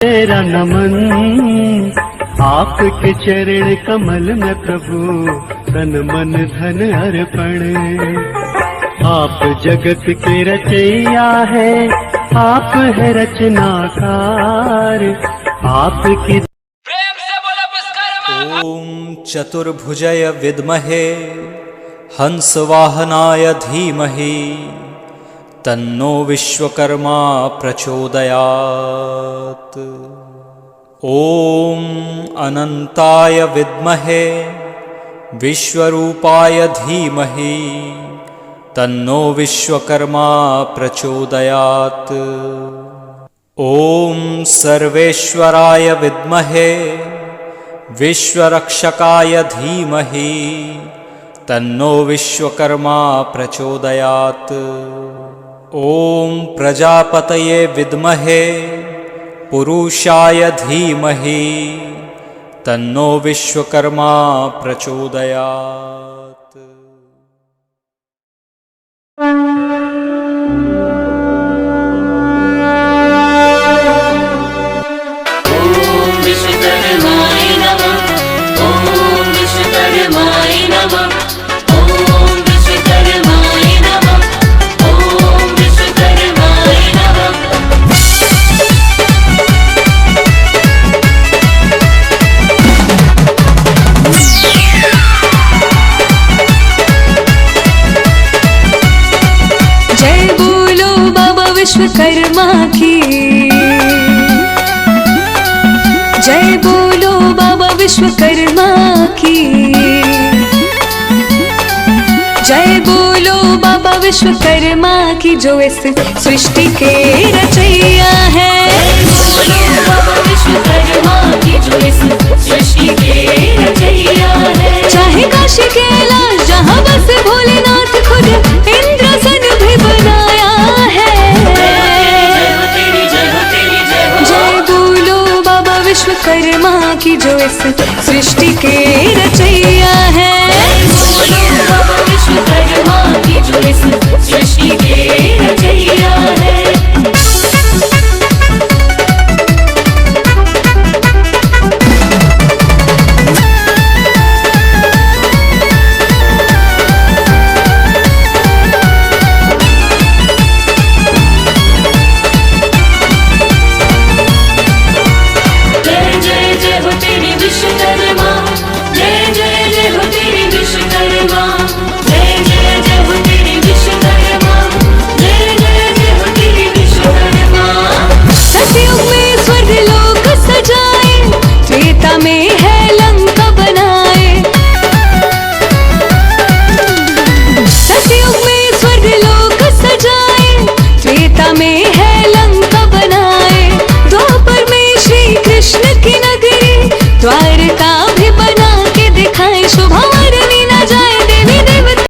तेरा नमन आपके चरण कमल में प्रभु, तन मन धन अर्पण। आप जगत के रचैया है, आप है रचनाकार, आपकी प्रेम से बोलो विश्वकर्मा। ओम चतुर्भुजय विद्महे हंसवाहनाय धीमहि तन्नो विश्वकर्मा प्रचोदयात्। ओम अनंताय विद्महे विश्वरूपाय धीमहि तन्नो विश्वकर्मा प्रचोदयात्। ओम सर्वेश्वराय विद्महे विश्वरक्षकाय धीमहि तन्नो विश्वकर्मा प्रचोदयात्। ओम प्रजापतये विद्महे पुरुषाय धीमहि तन्नो विश्वकर्मा प्रचोदयात्। ओम विश्वकर्माय नमः। ओम विश्वकर्माय नमः। ओम विश्वकर्माय नमः। ओम विश्वकर्माय नमः। जय बोलो बाबा विश्वकर्मा की, जय बोलो बाबा विश्वकर्मा की, जय बोलो बाबा विश्वकर्मा की, जो इस सृष्टि के रचैया है। बोलो बाबा विश्वकर्मा की, जो इस सृष्टि के रचैया है। चाहे काशी कैलाश जहाँ बस भोलेनाथ, खुद इंद्रसन भी बनाया है। जय हो तेरी, जय हो तेरी, जय हो। जय बोलो बाबा विश्वकर्मा की, जो इस सृष्टि के रचैया है। बोलो बाबा विश्वकर्मा की, जो इस सृष्टि के रचैया है। जय जय जय हो तेरी विश्वकर्मा। जय जय जय हो तेरी विश्वकर्मा। जय जय जय हो तेरी विश्वकर्मा। जय जय जय हो तेरी विश्वकर्मा। सतयुग में स्वर्ग लोक सजाए, त्रेता में है लंका बनाए। सतयुग में स्वर्ग लोक सजाए, त्रेता में है लंका बनाए। द्वापर में श्री कृष्ण की नगरी, द्वारका भी बना के दिखाए। शोभा